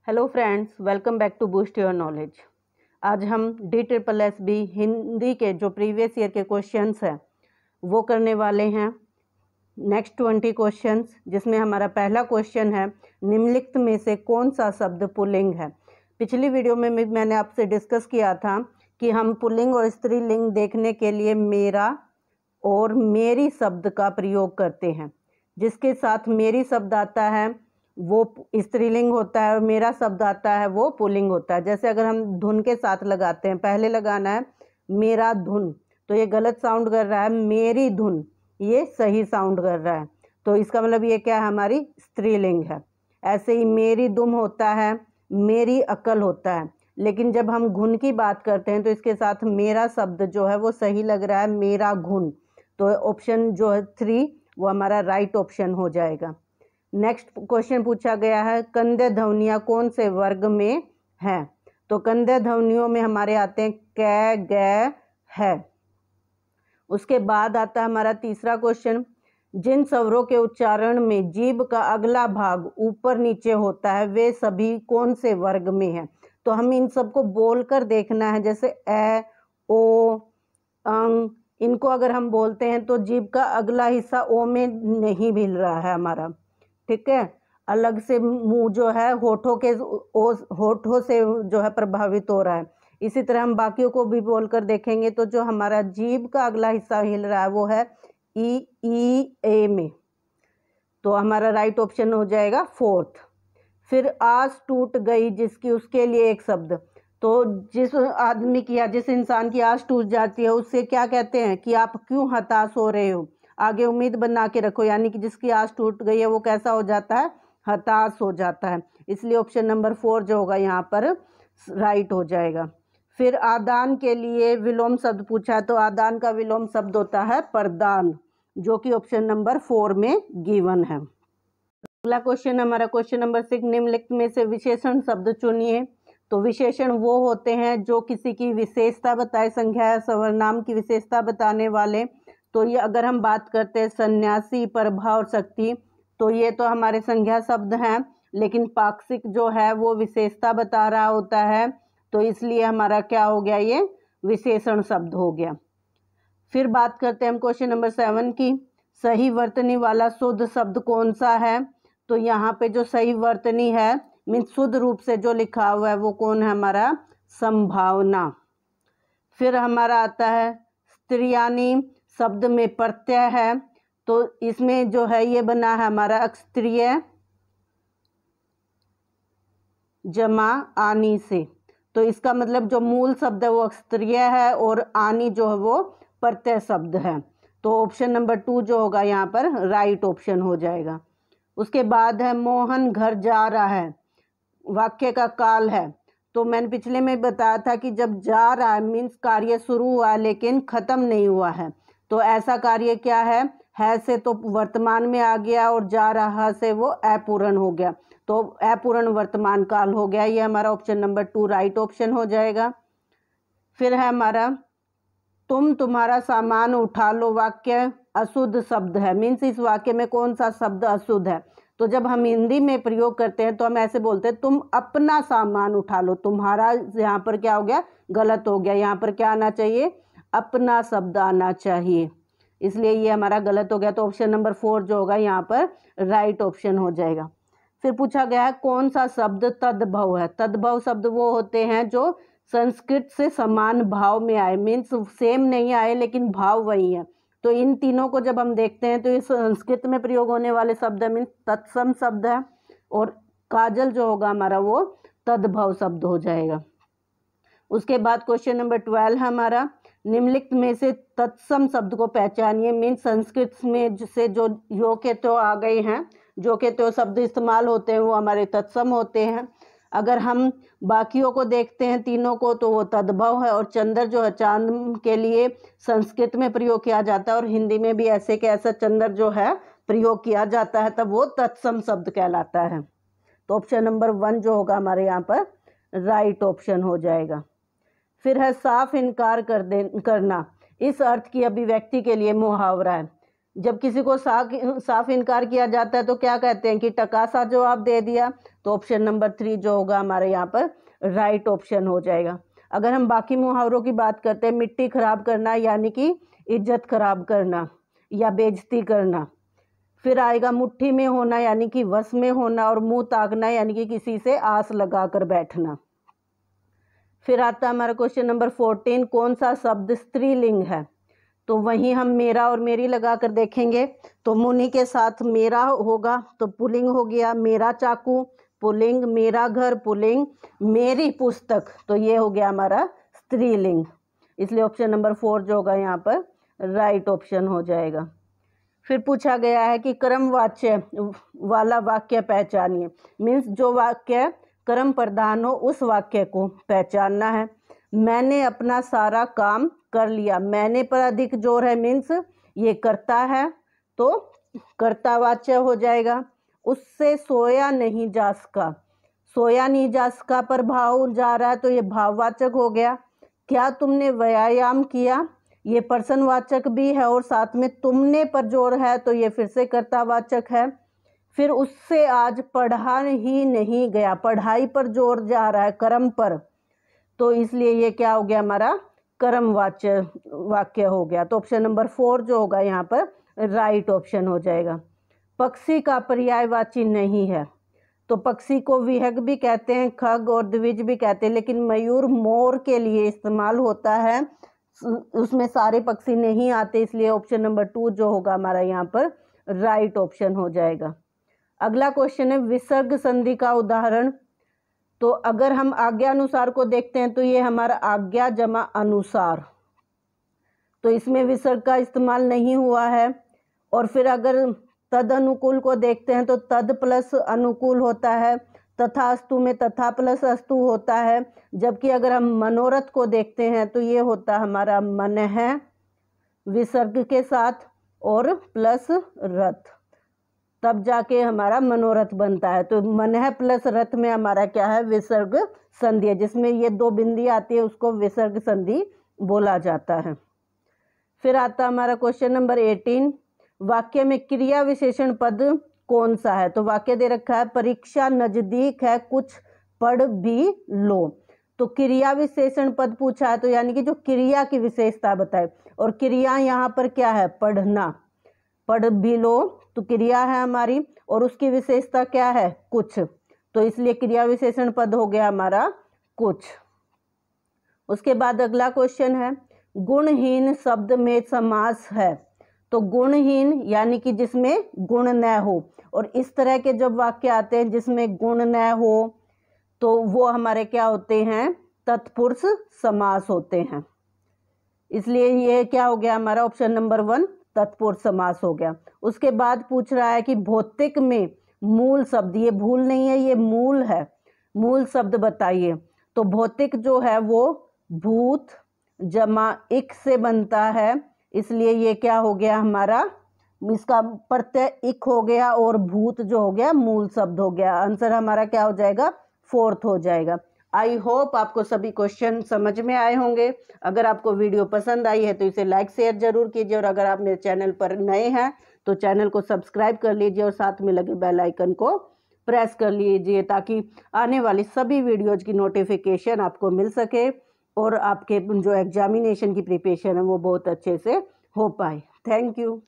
Hello friends, welcome back to boost your knowledge. आज हम DSSB Hindi के जो प्रीवियस ईयर के क्वेश्चंस हैं वो करने वाले हैं। नेक्स्ट 20 क्वेश्चंस, जिसमें हमारा पहला क्वेश्चन है निम्नलिखित में से कौन सा शब्द पुल्लिंग है। पिछली वीडियो में मैंने आपसे डिस्कस किया था कि हम पुल्लिंग और स्त्रीलिंग देखने के लिए मेरा और मेरी शब्द का प्रयोग करते हैं। जिसके साथ मेरी शब्द आता है वो स्त्रीलिंग होता है और मेरा शब्द आता है वो पुल्लिंग होता है। जैसे अगर हम धुन के साथ लगाते हैं, पहले लगाना है मेरा धुन, तो ये गलत साउंड कर रहा है। मेरी धुन ये सही साउंड कर रहा है, तो इसका मतलब ये क्या है, हमारी स्त्रीलिंग है। ऐसे ही मेरी दुम होता है, मेरी अकल होता है। लेकिन जब हम घुन की बात करते हैं तो इसके साथ मेरा शब्द जो है वो सही लग रहा है, मेरा घुन। तो ऑप्शन जो है 3 वो हमारा राइट ऑप्शन हो जाएगा। नेक्स्ट क्वेश्चन पूछा गया है कंध्य ध्वनियाँ कौन से वर्ग में हैं। तो कंध्य ध्वनियों में हमारे आते हैं कै, ग, है। उसके बाद आता है हमारा तीसरा क्वेश्चन, जिन स्वरों के उच्चारण में जीभ का अगला भाग ऊपर नीचे होता है वे सभी कौन से वर्ग में हैं। तो हम इन सबको बोलकर देखना है। जैसे ए, ओ, अंग, इनको अगर हम बोलते हैं तो जीभ का अगला हिस्सा ओ में नहीं मिल रहा है हमारा, ठीक है। अलग से मुंह जो है होठों से जो है प्रभावित हो रहा है। इसी तरह हम बाकियों को भी बोलकर देखेंगे तो जो हमारा जीभ का अगला हिस्सा हिल रहा है वो है ई, ए में। तो हमारा राइट ऑप्शन हो जाएगा 4th। फिर आस टूट गई जिसकी, उसके लिए एक शब्द। तो जिस आदमी की या जिस इंसान की आस टूट जाती है उससे क्या कहते हैं कि आप क्यों हताश हो रहे हो, आगे उम्मीद बना के रखो। यानी कि जिसकी आस टूट गई है वो कैसा हो जाता है, हताश हो जाता है। इसलिए ऑप्शन नंबर 4 जो होगा यहाँ पर राइट हो जाएगा। फिर आदान के लिए विलोम शब्द पूछा, तो आदान का विलोम शब्द होता है प्रदान, जो कि ऑप्शन नंबर 4 में गिवन है। अगला क्वेश्चन हमारा क्वेश्चन नंबर 6, निम्नलिखित में से विशेषण शब्द चुनिए। तो विशेषण वो होते हैं जो किसी की विशेषता बताए, संज्ञा या सर्वनाम की विशेषता बताने वाले। तो ये अगर हम बात करते हैं सन्यासी, प्रभाव, शक्ति, तो ये तो हमारे संज्ञा शब्द हैं। लेकिन पाक्षिक जो है वो विशेषता बता रहा होता है, तो इसलिए हमारा क्या हो गया, ये विशेषण शब्द हो गया। फिर बात करते हैं हम क्वेश्चन नंबर 7 की, सही वर्तनी वाला शुद्ध शब्द कौन सा है। तो यहाँ पे जो सही वर्तनी है मीन्स शुद्ध रूप से जो लिखा हुआ है वो कौन है, हमारा संभावना। फिर हमारा आता है स्त्रियानी, शब्द में प्रत्यय है, तो इसमें जो है ये बना है हमारा अक्षत्रिय जमा आनी से। तो इसका मतलब जो मूल शब्द है वो अक्षत्रिय है और आनी जो है वो प्रत्यय शब्द है। तो ऑप्शन नंबर 2 जो होगा यहाँ पर राइट ऑप्शन हो जाएगा। उसके बाद है मोहन घर जा रहा है, वाक्य का काल है। तो मैंने पिछले में बताया था कि जब जा रहा है मीन्स कार्य शुरू हुआ लेकिन ख़त्म नहीं हुआ है, तो ऐसा कार्य क्या है से तो वर्तमान में आ गया और जा रहा से वो अपूर्ण हो गया, तो अपूर्ण वर्तमान काल हो गया। ये हमारा ऑप्शन नंबर 2 राइट ऑप्शन हो जाएगा। फिर है हमारा तुम तुम्हारा सामान उठा लो, वाक्य अशुद्ध शब्द है, मीन्स इस वाक्य में कौन सा शब्द अशुद्ध है। तो जब हम हिंदी में प्रयोग करते हैं तो हम ऐसे बोलते हैं तुम अपना सामान उठा लो। तुम्हारा यहाँ पर क्या हो गया, गलत हो गया। यहाँ पर क्या आना चाहिए, अपना शब्द आना चाहिए, इसलिए ये हमारा गलत हो गया। तो ऑप्शन नंबर 4 जो होगा यहाँ पर राइट ऑप्शन हो जाएगा। फिर पूछा गया है कौन सा शब्द तद्भव है। तद्भव शब्द वो होते हैं जो संस्कृत से समान भाव में आए, मीन्स सेम नहीं आए लेकिन भाव वही है। तो इन तीनों को जब हम देखते हैं तो ये संस्कृत में प्रयोग होने वाले शब्द है, मीन्स तत्सम शब्द है, और काजल जो होगा हमारा वो तद्भव शब्द हो जाएगा। उसके बाद क्वेश्चन नंबर 12 है हमारा, निम्नलिखित में से तत्सम शब्द को पहचानिए। मीन्स संस्कृत में से जो यो के तो आ गए हैं, जो के तो शब्द इस्तेमाल होते हैं वो हमारे तत्सम होते हैं। अगर हम बाकियों को देखते हैं तीनों को तो वो तद्भव है, और चंद्र जो है चांद के लिए संस्कृत में प्रयोग किया जाता है और हिंदी में भी ऐसे के ऐसा चंद्र जो है प्रयोग किया जाता है, तब वो तत्सम शब्द कहलाता है। तो ऑप्शन नंबर 1 जो होगा हमारे यहाँ पर राइट ऑप्शन हो जाएगा। फिर है साफ इनकार करना, इस अर्थ की अभिव्यक्ति के लिए मुहावरा है। जब किसी को साफ इनकार किया जाता है तो क्या कहते हैं कि टकासा जवाब दे दिया। तो ऑप्शन नंबर 3 जो होगा हमारे यहाँ पर राइट ऑप्शन हो जाएगा। अगर हम बाकी मुहावरों की बात करते हैं, मिट्टी खराब करना यानी कि इज्जत खराब करना या बेइज्जती करना। फिर आएगा मुट्ठी में होना यानी कि वश में होना, और मुंह ताकना यानी कि किसी से आस लगाकर बैठना। फिर आता है हमारा क्वेश्चन नंबर 14, कौन सा शब्द स्त्रीलिंग है। तो वहीं हम मेरा और मेरी लगा कर देखेंगे। तो मुनि के साथ मेरा होगा तो पुल्लिंग हो गया, मेरा चाकू पुल्लिंग, मेरा घर पुल्लिंग, मेरी पुस्तक तो ये हो गया हमारा स्त्रीलिंग। इसलिए ऑप्शन नंबर 4 जो होगा यहाँ पर राइट ऑप्शन हो जाएगा। फिर पूछा गया है कि कर्मवाच्य वाला वाक्य पहचानिए। मीन्स जो वाक्य कर्म प्रधान हो उस वाक्य को पहचानना है। मैंने अपना सारा काम कर लिया, मैंने पर अधिक जोर है, मीन्स ये करता है तो कर्तावाच्य हो जाएगा। उससे सोया नहीं जा सका, सोया नहीं जा सका पर भाव जा रहा है तो ये भाववाचक हो गया। क्या तुमने व्यायाम किया, ये पर्सनवाचक भी है और साथ में तुमने पर जोर है तो ये फिर से कर्तावाचक है। फिर उससे आज पढ़ा ही नहीं गया, पढ़ाई पर जोर जा रहा है कर्म पर, तो इसलिए ये क्या हो गया हमारा कर्मवाच्य वाक्य हो गया। तो ऑप्शन नंबर 4 जो होगा यहाँ पर राइट ऑप्शन हो जाएगा। पक्षी का पर्यायवाची नहीं है, तो पक्षी को विहग भी कहते हैं, खग और द्विज भी कहते हैं, लेकिन मयूर मोर के लिए इस्तेमाल होता है, उसमें सारे पक्षी नहीं आते, इसलिए ऑप्शन नंबर 2 जो होगा हमारा यहाँ पर राइट ऑप्शन हो जाएगा। अगला क्वेश्चन है विसर्ग संधि का उदाहरण। तो अगर हम आज्ञा अनुसार को देखते हैं तो ये हमारा आज्ञा जमा अनुसार, तो इसमें विसर्ग का इस्तेमाल नहीं हुआ है। और फिर अगर तद अनुकूल को देखते हैं तो तद प्लस अनुकूल होता है, तथास्तु में तथा प्लस अस्तु होता है। जबकि अगर हम मनोरथ को देखते हैं तो ये होता हमारा मन है विसर्ग के साथ और प्लस रथ, तब जाके हमारा मनोरथ बनता है। तो मन है प्लस रथ में हमारा क्या है विसर्ग संधि है, जिसमें ये 2 बिंदी आती है उसको विसर्ग संधि बोला जाता है। फिर आता हमारा क्वेश्चन नंबर 18, वाक्य में क्रिया विशेषण पद कौन सा है। तो वाक्य दे रखा है परीक्षा नजदीक है कुछ पढ़ भी लो, तो क्रिया विशेषण पद पूछा है तो यानी कि जो क्रिया की विशेषता बताए, और क्रिया यहाँ पर क्या है पढ़ना, पढ़ भी लो तो क्रिया है हमारी और उसकी विशेषता क्या है कुछ, तो इसलिए क्रिया विशेषण पद हो गया हमारा कुछ। उसके बाद अगला क्वेश्चन है गुणहीन शब्द में समास है। तो गुणहीन यानी कि जिसमें गुण न हो, और इस तरह के जब वाक्य आते हैं जिसमें गुण न हो तो वो हमारे क्या होते हैं तत्पुरुष समास होते हैं। इसलिए ये क्या हो गया हमारा ऑप्शन नंबर 1 तत्पुरुष समास हो गया। उसके बाद पूछ रहा है कि भौतिक में मूल शब्द, ये भूल नहीं है ये मूल है, मूल शब्द बताइए। तो भौतिक जो है वो भूत जमा इक से बनता है, इसलिए ये क्या हो गया हमारा इसका प्रत्यय इक हो गया और भूत जो हो गया मूल शब्द हो गया। आंसर हमारा क्या हो जाएगा 4th हो जाएगा। आई होप आपको सभी क्वेश्चन समझ में आए होंगे। अगर आपको वीडियो पसंद आई है तो इसे लाइक शेयर जरूर कीजिए, और अगर आप मेरे चैनल पर नए हैं तो चैनल को सब्सक्राइब कर लीजिए और साथ में लगे बेल आइकन को प्रेस कर लीजिए ताकि आने वाली सभी वीडियोज की नोटिफिकेशन आपको मिल सके और आपके जो एग्जामिनेशन की प्रिपरेशन है वो बहुत अच्छे से हो पाए। Thank you.